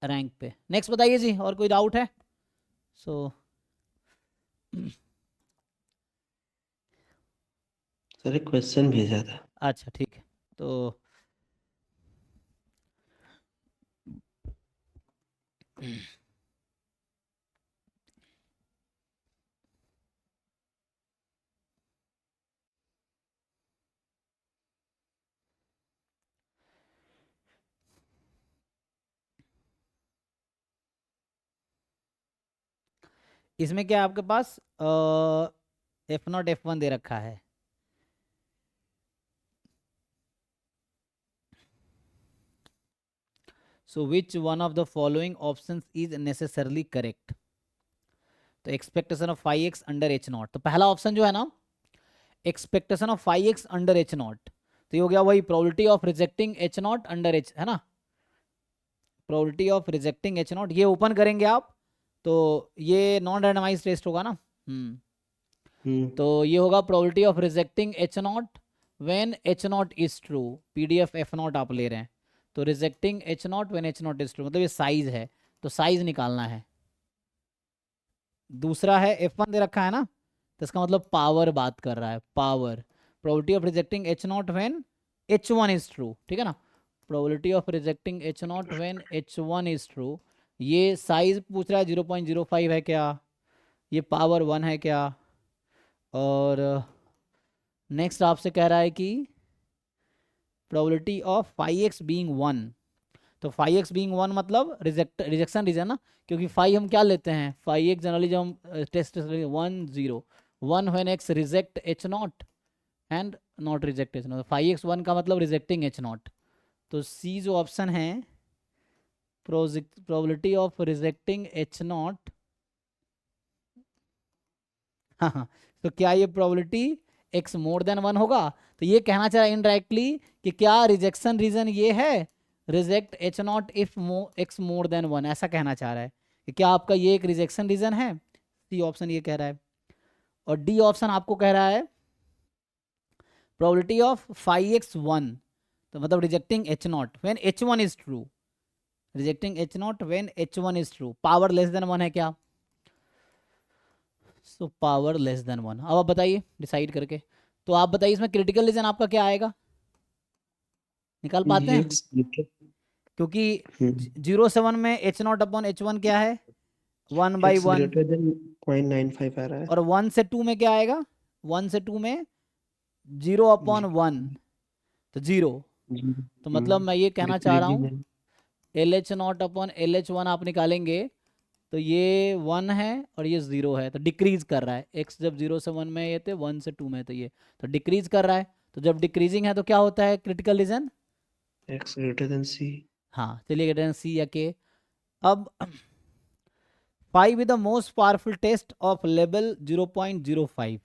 Rank पे। Next बताइए जी, और कोई डाउट है? सो सर एक क्वेश्चन भेजा था। अच्छा ठीक है, तो इसमें क्या है आपके पास, F0 F1 दे रखा है। So which one of the following options is necessarily correct? तो expectation of 5x under H naught, तो पहला ऑप्शन जो है ना, expectation of 5x under H naught, तो ये हो गया वही probability of rejecting H naught under H, है ना, probability of rejecting H naught. ये ओपन करेंगे आप तो ये नॉन रैंडमाइज टेस्ट होगा ना। तो ये होगा probability of rejecting H not when H not is true. PDF F not आप ले रहे हैं, तो rejecting H not when H not is true, मतलब ये साइज है, तो साइज निकालना है। दूसरा है F1 दे रखा है ना, तो इसका मतलब पावर बात कर रहा है, power. Probability of rejecting H not when H1 is true, ठीक है ना, probability of rejecting H not when H1 is true. ये साइज पूछ रहा है 0.05 है क्या, ये पावर 1 है क्या, और नेक्स्ट आपसे कह रहा है कि प्रोबेबिलिटी ऑफ 5x बीइंग 1, तो 5x बीइंग 1 मतलब रिजेक्शन रीजन ना, क्योंकि 5 हम क्या लेते हैं, 5x जनरली जब हम test 1 0 1 when x reject H not and not reject H not, 5x 1 का मतलब रिजेक्टिंग एच नॉट। तो सी जो ऑप्शन है, probability of rejecting H not, हाँ हाँ, तो क्या ये प्रोबेबिलिटी x मोर देन 1 होगा? तो ये कहना चाह रहा है इनडायरेक्टली कि क्या रिजेक्शन रीजन ये है, reject H not if x more then 1, ऐसा कहना चाह रहा है कि क्या आपका ये एक रिजेक्शन रीजन है। सी ऑप्शन ये कह रहा है, और डी ऑप्शन आपको कह रहा है प्रोबेबिलिटी ऑफ 5x1, तो मतलब rejecting H not when H1 is true, rejecting H not when H1 is true, power less than 1 है क्या, सो पावर लेस देन 1। अब आप बताइए डिसाइड करके, तो आप बताइए इसमें क्रिटिकल रीजन आपका क्या आएगा, निकाल पाते हैं? x क्योंकि 0 से 1 में H0/H1 क्या है, 1/1, ग्रेटर देन 0.95 आ रहा है। और 1 से 2 में क्या आएगा, 1 से 2 में 0/1, तो 0। तो मतलब मैं ये कहना चाह रहा हूँ रीजन LH0/LH1 आप निकालेंगे तो ये 1 है और ये 0 है, तो डिक्रीज कर रहा है। x जब 0 से 1 में ये थे, 1 से 2 में, तो ये तो डिक्रीज कर रहा है। तो जब डिक्रीजिंग है तो क्या होता है critical reason, x greater than c। हाँ चलिए कहते हैं सी या के। अब 5 is the most powerful test of level 0.05,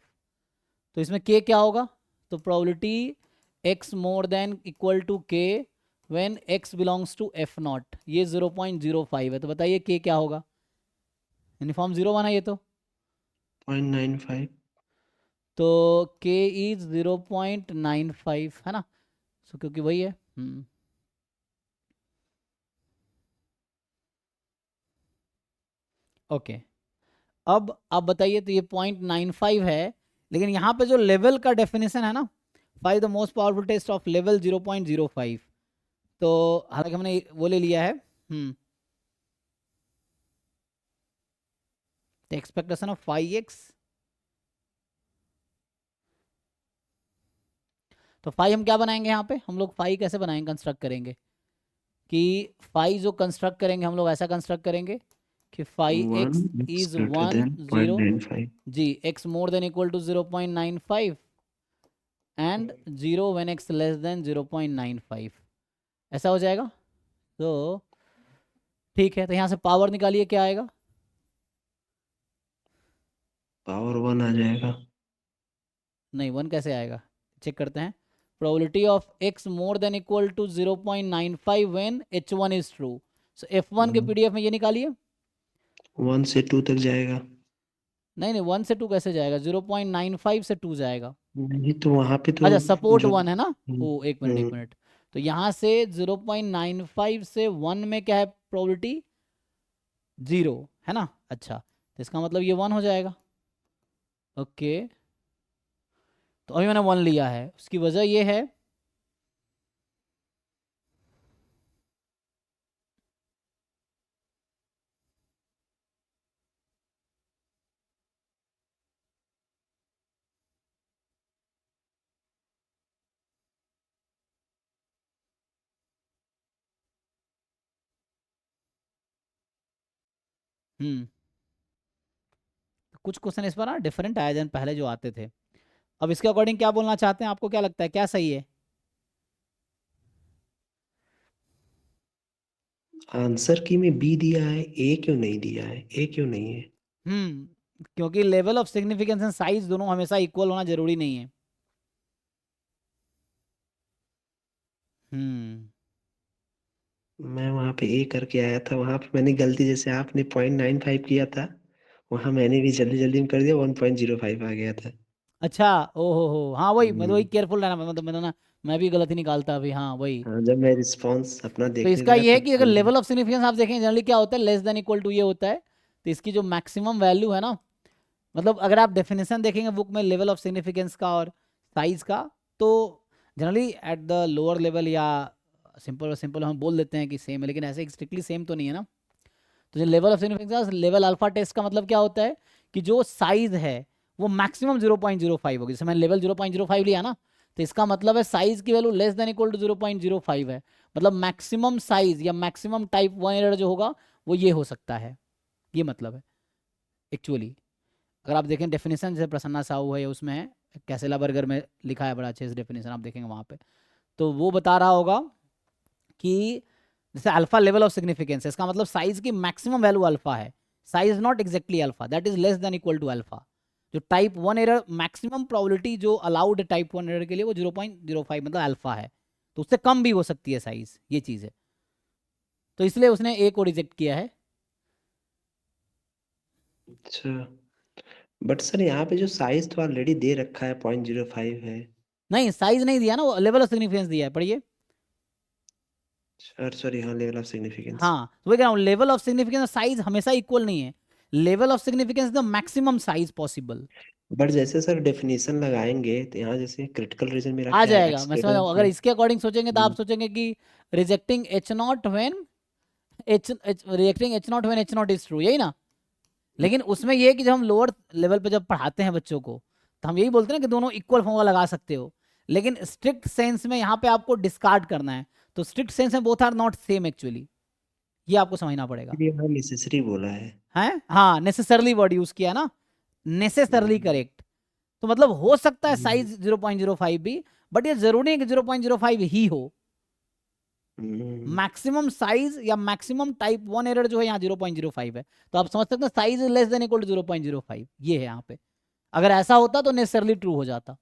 तो इसमें k क्या होगा, तो probability x more than equal to k when x belongs to f0, ये 0.05 है, तो बताइए k क्या होगा, यूनिफॉर्म 0 1 है ये तो 0.95। तो k इज 0.95 है ना, सो क्योंकि वही है। ओके, अब आप बताइए, तो ये 0.95 है, लेकिन यहाँ पे जो लेवल का डेफिनेशन है ना, 5 the most powerful test of level 0.05, तो हालांकि हमने वो ले लिया है। तो एक्सपेक्टेशन ऑफ 5x, तो 5 हम क्या बनाएंगे यहाँ पे, हम लोग 5 कैसे बनाएंगे, कंस्ट्रक्ट करेंगे कि 5 जो कंस्ट्रक्ट करेंगे हम लोग ऐसा कंस्ट्रक्ट करेंगे कि 5x 1 x is greater 1 than 0, 0.95। G x more than equal to 0.95 and 0 when x less than 0.95, ऐसा हो जाएगा। तो ठीक है, तो यहाँ से पावर निकालिए, क्या आएगा, पावर 1 आ जाएगा। नहीं 1 कैसे आएगा, चेक करते हैं। Probability of x more than equal to 0.95 when H1 is true, so F1 के पीडीएफ में ये निकालिए। 1 से 2 तक जाएगा। नहीं नहीं, 1 से 2 कैसे जाएगा, 0.95 से 2 जाएगा। नहीं तो वहां पे तो अच्छा सपोर्ट जो 1 है ना, ओ एक मिनट एक मिनट, तो यहाँ से 0.95 से 1 में क्या है प्रोबेबिलिटी, 0 है ना। अच्छा, तो इसका मतलब ये 1 हो जाएगा। ओके, तो अभी मैंने 1 लिया है, उसकी वजह ये है हम्म, कुछ क्वेश्चन इस पर ना डिफरेंट आए जन पहले जो आते थे। अब इसके अकॉर्डिंग क्या बोलना चाहते हैं, आपको क्या लगता है क्या सही है? आंसर की में बी दिया है, ए क्यों नहीं दिया है, ए क्यों नहीं है? क्योंकि level of significance and size दोनों हमेशा इक्वल होना जरूरी नहीं है। हम्म, मैं वहां पे ए करके आया था, वहां पे मैंने गलती, जैसे आपने 0.95 किया था, वहां मैंने भी जल्दी जल्दी में कर दिया, 1.05 आ गया था। अच्छा, हो हाँ वही, मैं तो वही हम्म। केयरफुल रहना, मतलब मैंने ना, मैं भी गलत ही निकालता अभी, हाँ वही। हाँ, जब मैं रिस्पॉन्स अपना तो देखने इसका लगा ये है तब कि अगर समझ में। लेवल ऑफ सिग्निफिकेंस आप देखें जनरली क्या होता है, लेस देन इक्वल टू ये होता है। तो इसकी जो मैक्सिमम वैल्यू है ना, मतलब अगर आप डेफिनेशन देखेंगे बुक में लेवल ऑफ सिग्निफिकेंस का और साइज का, तो generally at the lower level, या सिंपल सिंपल हम बोल देते हैं कि सेम है, लेकिन ऐसे स्ट्रिक्टली सेम तो नहीं है ना। तो जो level of significance level alpha test का मतलब क्या होता है कि जो साइज है वो मैक्सिमम 0.05 होगी। जैसे मैंने लेवल 0.05 लिया ना, तो इसका मतलब है साइज की value less than equal to 0.05 है। मतलब मैक्सिमम साइज या मैक्सिमम टाइप 1 एरर जो होगा वो ये हो सकता है, ये मतलब है एक्चुअली। अगर आप देखें डेफिनेशन, जैसे प्रसन्ना साहू है उसमें है, कैसेला बर्गर में लिखा है बड़ा अच्छे से डेफिनेशन, आप देखेंगे वहाँ पे, तो वो बता रहा होगा कि जैसे अल्फा लेवल ऑफ सिग्निफिकेंस है, इसका मतलब साइज की मैक्सिमम वैल्यू अल्फा है। Size not exactly alpha, that is less than equal to alpha. जो टाइप 1 एरर मैक्सिमम प्रोबेबिलिटी जो अलाउड है टाइप 1 एरर के लिए वो 0.05 मतलब अल्फा है। तो उससे कम भी हो सकती है साइज, ये चीज़ है। तो इसलिए उसने ए को रिजेक्ट किया है। अच्छा, बट सर यहाँ पे जो साइज तो ऑलरेडी दे रखा है, 0.05 है। नहीं, साइज नहीं दिया ना, वो लेवल ऑफ सिग्निफिकेंस दिया है, पढ़िए। सर सॉरी, हाँ, लेवल ऑफ सिग्निफिकेंस। हाँ, तो वही कह रहा हूँ, लेवल ऑफ सिग्निफिकेंस साइज हमेशा इक्वल नहीं है। Level of significance the maximum size possible. But जैसे सर डेफिनेशन लगाएंगे तो यहाँ जैसे क्रिटिकल रीजन मेरा आ क्या है, जाएगा, एक्स मैं समझ ग्रेटर रहा देन हूँ, अगर फाइव। इसके अकॉर्डिंग सोचेंगे तो आप सोचेंगे कि rejecting H not when rejecting H not when H not is true, यही ना। लेकिन उसमें ये है कि जब हम लोअर लेवल पे जब पढ़ाते हैं बच्चों को, तो हम यही बोलते हैं ना कि दोनों इक्वल फॉर्मूला लगा सकते हो। लेकिन स्ट्रिक्ट सेंस में यहाँ पे आपको डिस्कार्ड करना है। तो स्ट्रिक्ट सेंस में both are not same actually, ये आपको समझना पड़ेगा। ये हाँ नेसेसरी बोला है। है, हाँ नेसेसरली वर्ड यूज किया ना, नेसेसरली हम्म, करेक्ट। तो मतलब हो सकता है हम्म, साइज 0.05 भी, बट ये जरूरी है कि 0.05 ही हो। हम्म। मैक्सिमम साइज या मैक्सिमम टाइप 1 एरर जो है यहाँ 0.05 है। तो आप समझ सकते हैं size less than equal to 0.05, ये है यहाँ पे। अगर ऐसा होता तो नेसेसरली ट्रू हो जाता।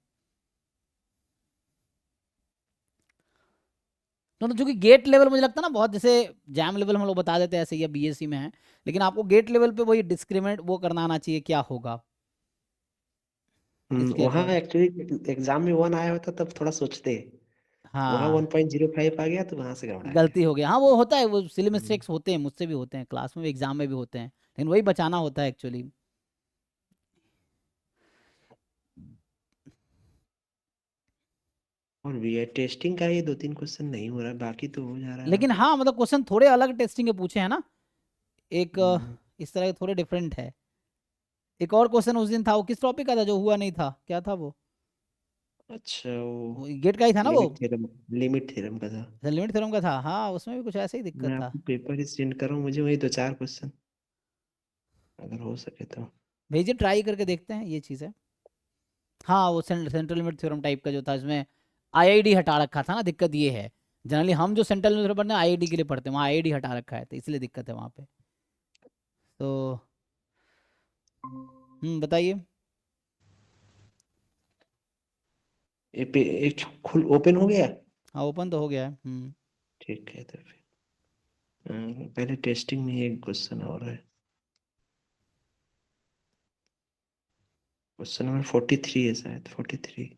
तो चूंकि गेट लेवल मुझे लगता है ना बहुत, जैसे जैम लेवल हम लोग बता देते हैं ऐसे, या बीएससी में है, लेकिन आपको गेट लेवल पे वही डिस्क्रिमिनेट वो करना आना चाहिए क्या होगा इसके वहाँ अकॉर्डिंग। एक्चुअली एग्जाम में 1 आया होता तब थोड़ा सोचते। वहाँ हाँ, 1.05 आ गया तो वहां से गड़बड़ा गया। गलती हो गया, हाँ वो होता है, वो सिली हम्म। मिस्टेक्स होते हैं, मुझसे भी होते हैं, क्लास में भी एग्जाम में भी होते हैं, लेकिन वही बचाना होता है एक्चुअली। और वी टेस्टिंग का ये 2-3 क्वेश्चन नहीं हो रहा है, बाकी तो हो जा रहा है। लेकिन हाँ मतलब क्वेश्चन थोड़े अलग टेस्टिंग के पूछे हैं ना, एक हम्म, इस तरह के थोड़े डिफरेंट है। एक और क्वेश्चन उस दिन था, वो किस टॉपिक का था जो हुआ नहीं था, क्या था अच्छा, वो वो गेट का ही था ना वो, लिमिट थ्योरम का था। लिमिट थ्योरम का था, हाँ उसमें भी कुछ ऐसे ही दिक्कत मैं था। आपको पेपर ही सेंड कर रहा हूँ, मुझे वही 2-4 क्वेश्चन अगर हो सके तो। भेजिए, ट्राई करके देखते हैं ये चीज़ है। हाँ वो सेंट्रल लिमिट थ्योरम टाइप का जो था, इसमें आईआईडी हटा रखा था ना, दिक्कत ये है। जनरली हम जो सेंट्रल लिमिट थ्योरम पढ़ते हैं आईआईडी के लिए पढ़ते हैं, वहाँ आईआईडी हटा रखा है, तो इसलिए दिक्कत है वहाँ पे। तो बताइए। एक खुल ओपन हो गया। हाँ ओपन तो हो गया है। ठीक है तो फिर पहले टेस्टिंग में एक क्वेश्चन और है। क्वेश्चन नंबर 43 है शायद, 43।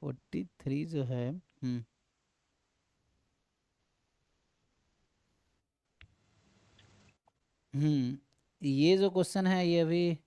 43 जो है ये जो क्वेश्चन है ये अभी